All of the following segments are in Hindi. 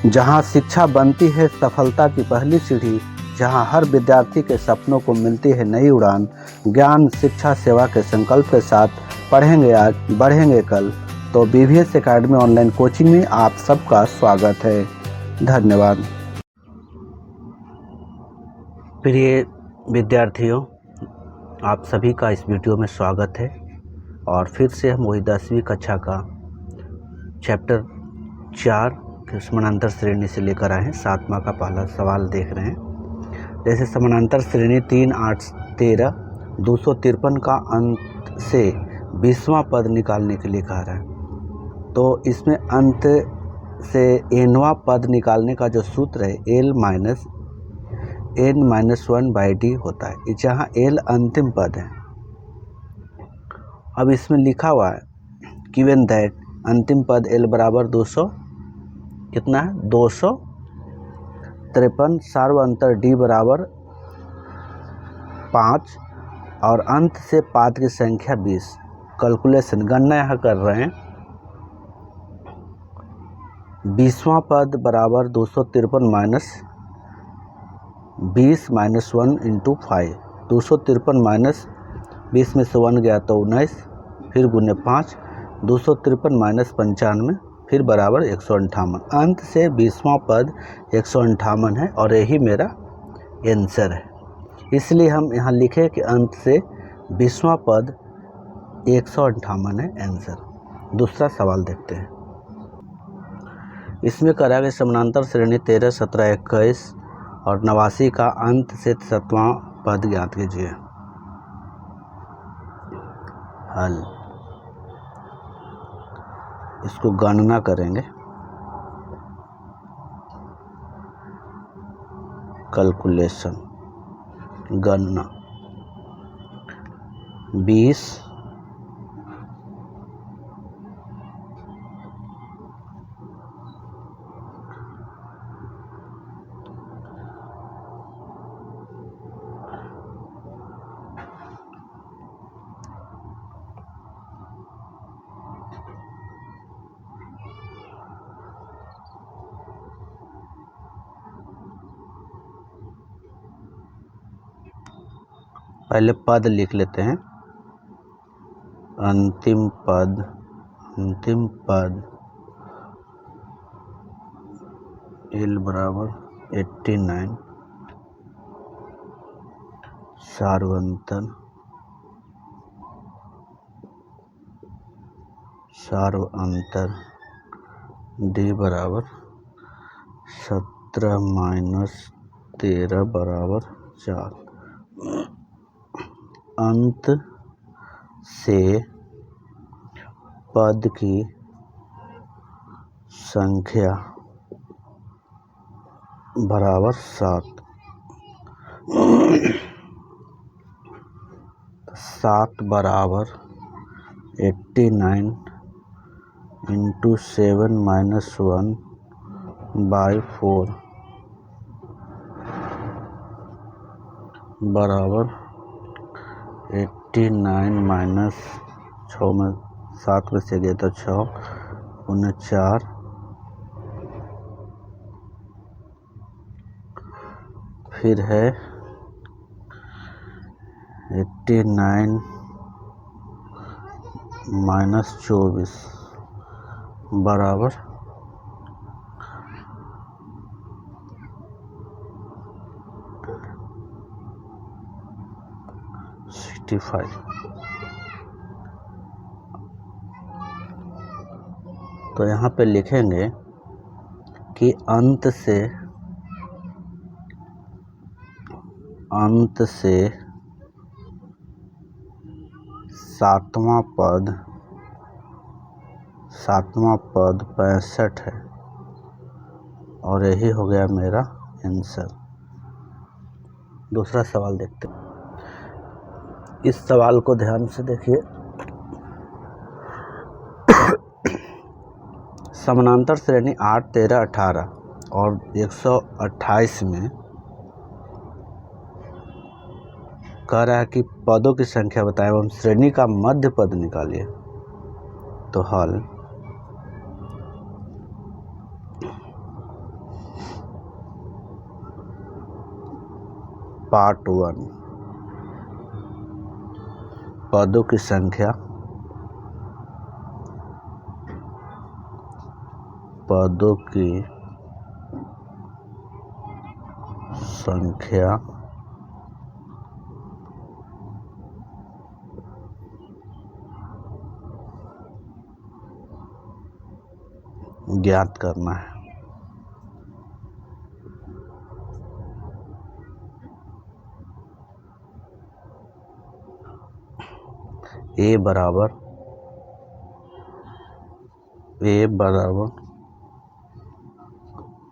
जहां शिक्षा बनती है सफलता की पहली सीढ़ी, जहां हर विद्यार्थी के सपनों को मिलती है नई उड़ान, ज्ञान शिक्षा सेवा के संकल्प के साथ पढ़ेंगे आज बढ़ेंगे कल। तो BVS एकेडमी ऑनलाइन कोचिंग में आप सबका स्वागत है। धन्यवाद। प्रिय विद्यार्थियों, आप सभी का इस वीडियो में स्वागत है। और फिर से हम वही 10वीं कक्षा का चैप्टर 4 के समानांतर श्रेणी से लेकर आए हैं। 7वां का पहला सवाल देख रहे हैं। जैसे समानांतर श्रेणी 3, 8, 13, 253 का अंत से 20वां पद निकालने के लिए कह रहा है। तो इसमें अंत से nवां पद निकालने का जो सूत्र है L - n-1/d होता है, जहाँ L अंतिम पद है। अब इसमें लिखा हुआ है गिवन दैट अंतिम पद L बराबर 200 कितना है 253, सार्व अंतर D बराबर 5 और अंत से पाद की संख्या 20। कैलकुलेशन गणना यहाँ कर रहे हैं। 20वां पद बराबर 253 माइनस 20 - 1 × 5। 253 माइनस 20 में से 1 गया तो 19, फिर गुने 5, 253 माइनस 95, फिर बराबर 158। अंत से 20वां पद 158 है और यही मेरा आंसर है। इसलिए हम यहाँ लिखे कि अंत से 20वां पद 158 है आंसर। दूसरा सवाल देखते हैं। इसमें करा गया समानांतर श्रेणी 13, 17, 21 और 89 का अंत से 7वां पद ज्ञात कीजिए। हल इसको गणना करेंगे। कैलकुलेशन गणना 20 पहले पद लिख लेते हैं। अंतिम पद L बराबर 89, सार्व अंतर D बराबर 17 - 13 बराबर 4। अंत से पद की संख्या बराबर 7। 7 बराबर 89 × 7 - 1/4 बराबर 89 - 6 में 7 में से गए तो 6 × 4, फिर है 89 - 24 बराबर 65। तो यहाँ पे लिखेंगे कि अंत से 7वां पद 65 है और यही हो गया मेरा आंसर। दूसरा सवाल देखते हैं। इस सवाल को ध्यान से देखिए। समानांतर श्रेणी 8, 13, 18 और 128 में कह रहा है कि पदों की संख्या बताएं एवं श्रेणी का मध्य पद निकालिए। तो हल पार्ट 1 पदों की संख्या ज्ञात करना है। ए बराबर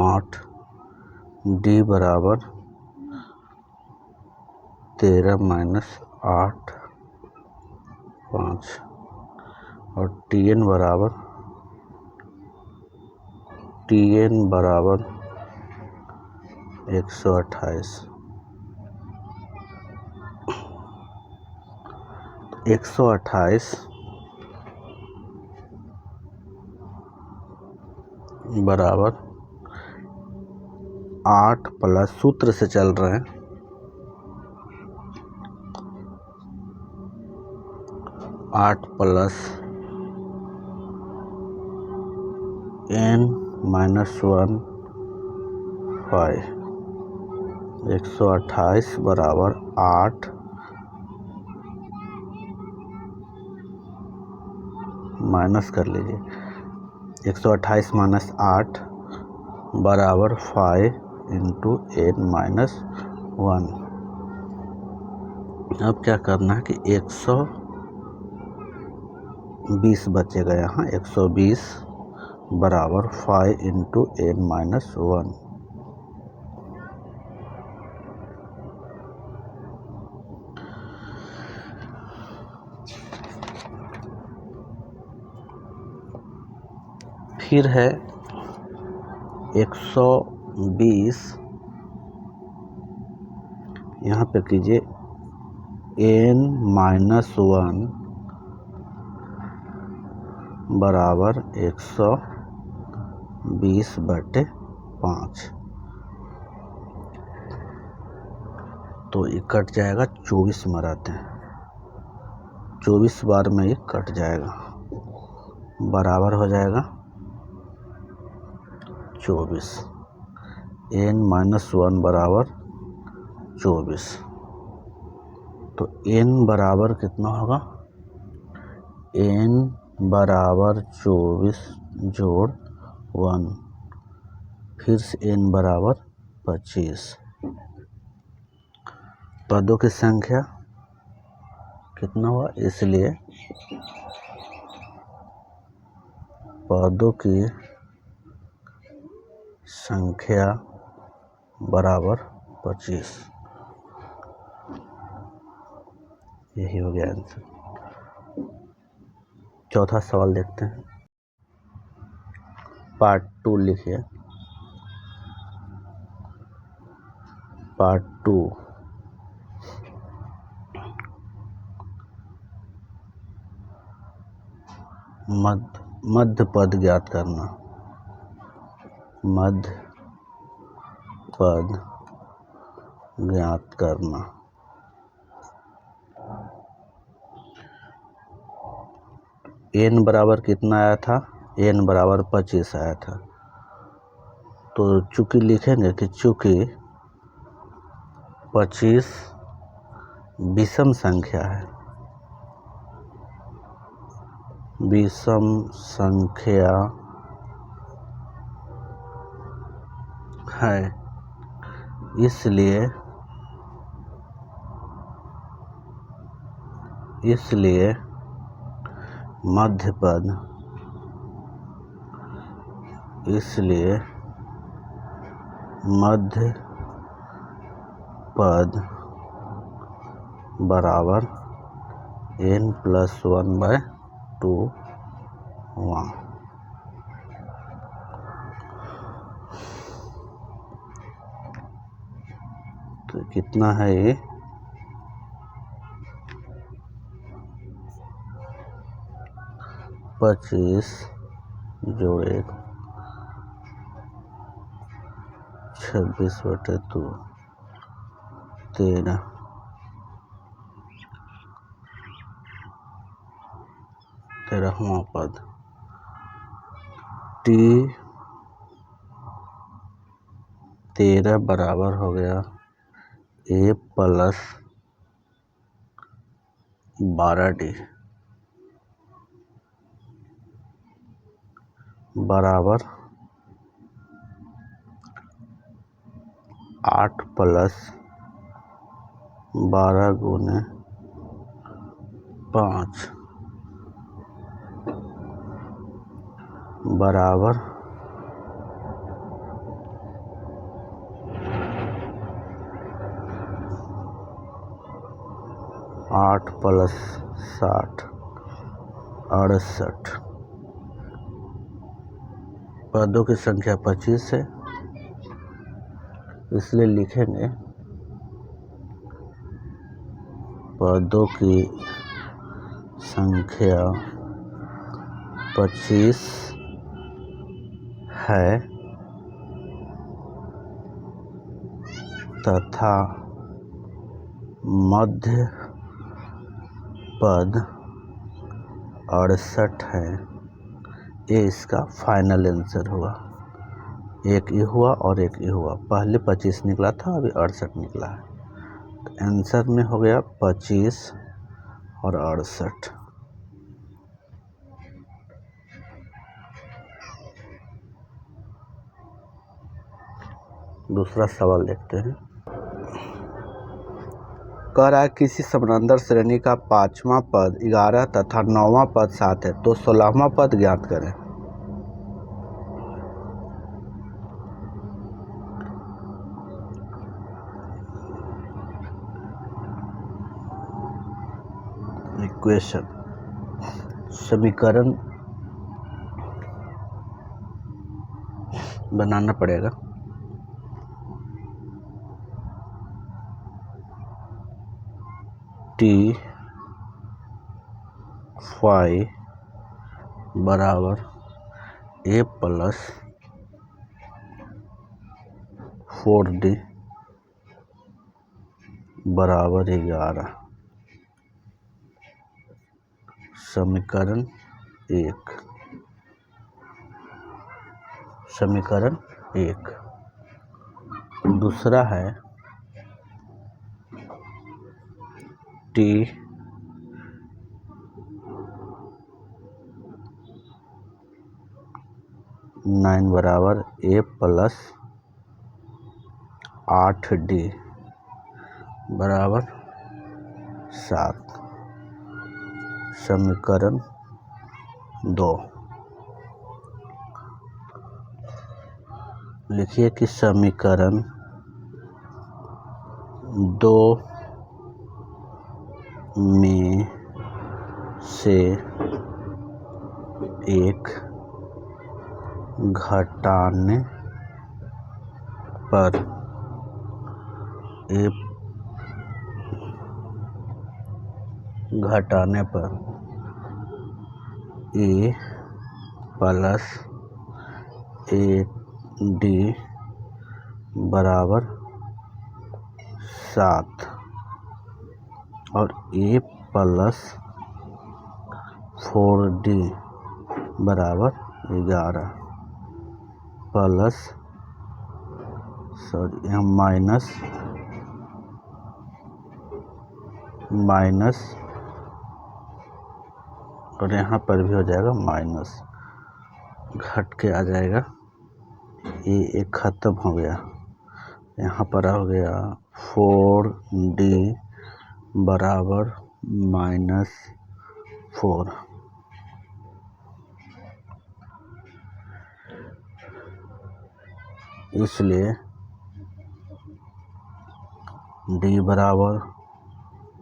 8, डी बराबर 13 माइनस 8 5 और टीएन बराबर 128। 128 बराबर 8 प्लस सूत्र से चल रहे हैं 8 प्लस n माइनस 1 5। 128 बराबर 8 माइनस कर लीजिए 128 माइनस 8 बराबर 5 इंटू n माइनस 1। अब क्या करना है कि 120 बचेगा यहाँ 120 बराबर 5 इंटू n माइनस 1। फिर है 120 यहाँ पे कीजिए n माइनस 1 बराबर 120/5। तो ये कट जाएगा 24 में रहते हैं 24 बार में ये कट जाएगा बराबर हो जाएगा 24। n माइनस 1 बराबर 24। तो n बराबर कितना होगा n बराबर 24 जोड़ 1 फिर से n बराबर 25। पदों की संख्या कितना हुआ इसलिए पदों की संख्या बराबर 25। यही हो गया आंसर। चौथा सवाल देखते हैं। पार्ट 2 लिखिए। पार्ट 2 मध्य पद ज्ञात करना। मध्य पद ज्ञात करना। n बराबर कितना आया था n बराबर 25 आया था। तो चूंकि लिखेंगे कि चूंकि 25 विषम संख्या है विषम संख्या है इसलिए मध्य पद बराबर n+1/2 हुआ। तो कितना है ये 25 जोड़ 1 26/2 तेरहवां पद टी 13 बराबर हो गया ए प्लस 12D बराबर 8 प्लस 12 गुने 5 बराबर 8 प्लस 60 68। पदों की संख्या 25 है, इसलिए लिखेंगे पदों की संख्या 25 है तथा मध्य पद 68 है। ये इसका फाइनल आंसर हुआ। एक ये हुआ और एक ये हुआ। पहले 25 निकला था, अभी 68 निकला है। तो आंसर में हो गया 25 और 68। दूसरा सवाल देखते हैं। कह रहा है किसी समानांतर श्रेणी का 5वां पद 11 तथा 9वां पद 7 है, तो 16वां पद ज्ञात करें। इक्वेशन समीकरण बनाना पड़ेगा। T5 बराबर A प्लस 4D बराबर 11। समीकरण 1। समीकरण 1। दूसरा है T9 बराबर A प्लस 8D बराबर 7। समीकरण 2। लिखिए कि समीकरण 2 में से एक घटाने पर A प्लस 8D बराबर 7 और A प्लस 4D बराबर 11 प्लस यहाँ माइनस और यहाँ पर भी हो जाएगा माइनस, घट के आ जाएगा। ये एक ख़त्म हो गया। यहाँ पर हो गया 4D बराबर -4। इसलिए D बराबर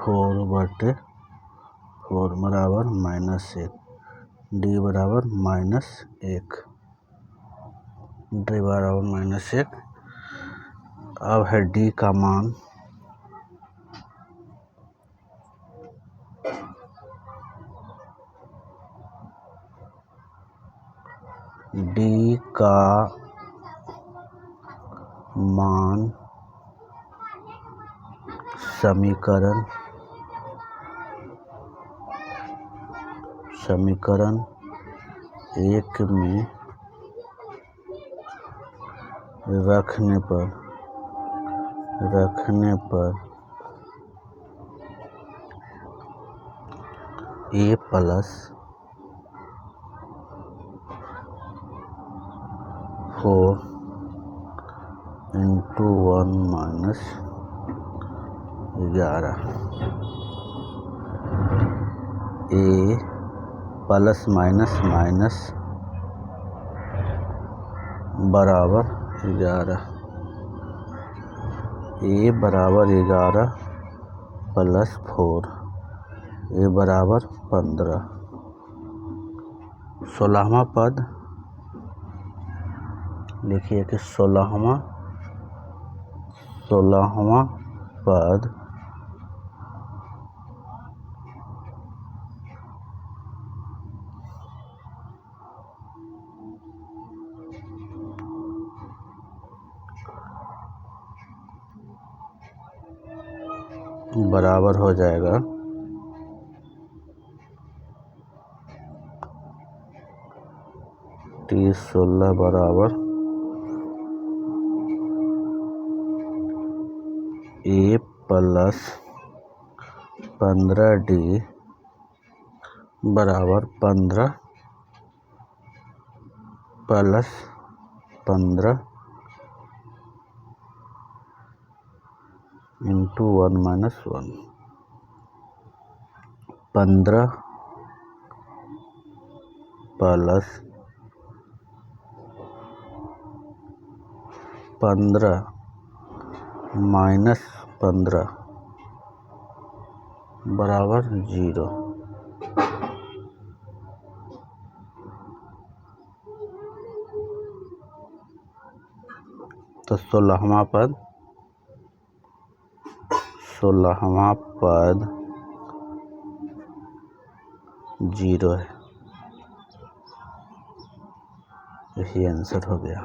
4/4 बराबर -1। D बराबर -1। D बराबर -1। अब है D का मान समीकरण एक में रखने पर a plus 4 into 1 minus 11 a plus minus minus बराबर 11 a बराबर 11 प्लस 4 a बराबर 15। 16वां पद लिखिए कि 16वां पद बराबर हो जाएगा 30 16 बराबर a प्लस 15d बराबर 15 plus 15 into 1 minus 1 15 plus 15 minus 15 बराबर 0। तो 16वां पद 0 है। यही आंसर हो गया।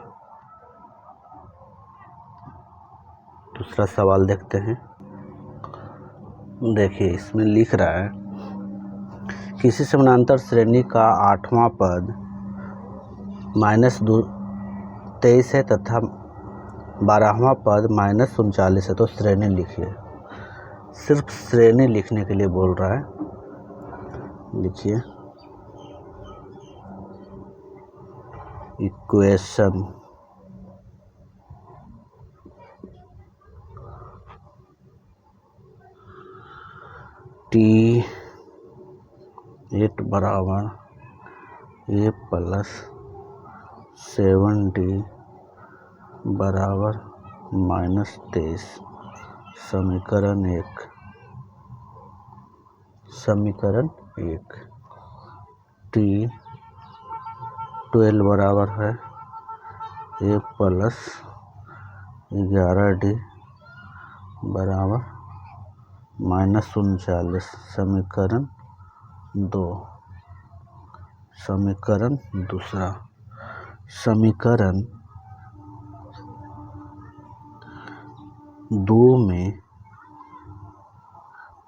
दूसरा सवाल देखते हैं। देखिए इसमें लिख रहा है किसी समानांतर श्रेणी का 8वां पद -23 है तथा 12वां पद -39 है, तो श्रेणी लिखिए। सिर्फ श्रेणी लिखने के लिए बोल रहा है। लिखिए इक्वेशन T8 बराबर a प्लस 7d बराबर -23। समीकरण एक T12 बराबर है a प्लस 11d बराबर -39। समीकरण 2। समीकरण दूसरा, समीकरण 2 में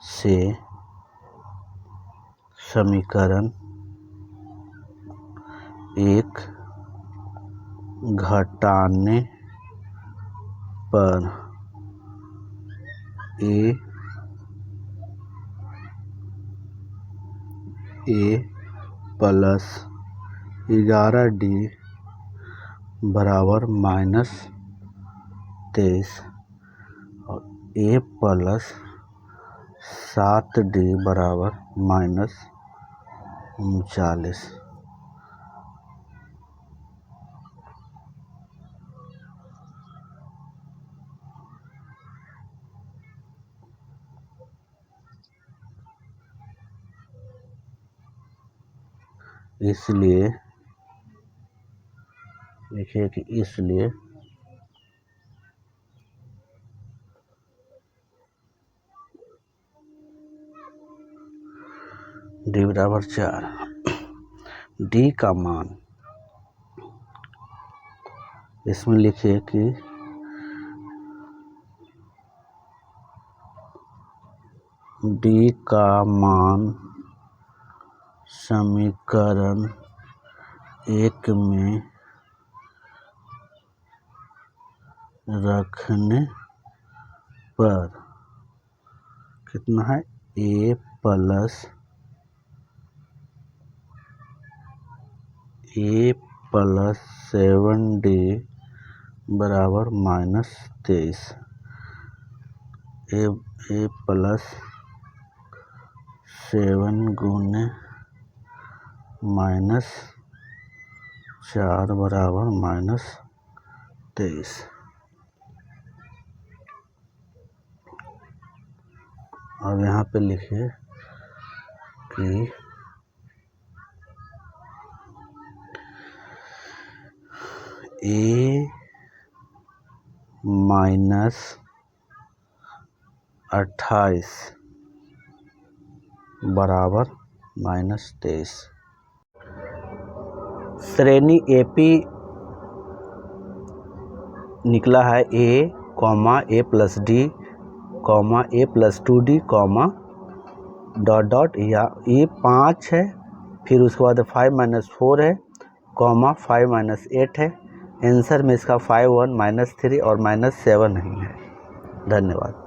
से समीकरण 1 घटाने पर a प्लस 11d बराबर -23 और a प्लस 7d बराबर -39। इसलिए लिखिए कि इसलिए d बराबर 4। d का मान इसमें लिखिए कि डी का मान समीकरण 1 में रखने पर कितना है, a प्लस 7d बराबर -23। a प्लस 7 गुने -4 बराबर -23। अब यहाँ पे लिखिए कि a माइनस 28 बराबर -23। श्रेणी AP निकला है a, a plus D, a plus 2d, dot dot, या ये 5 है, फिर उसके बाद 5 - 4 है, 5 - 8 है। आंसर में इसका 5 1 -3 और -7 नहीं है। धन्यवाद।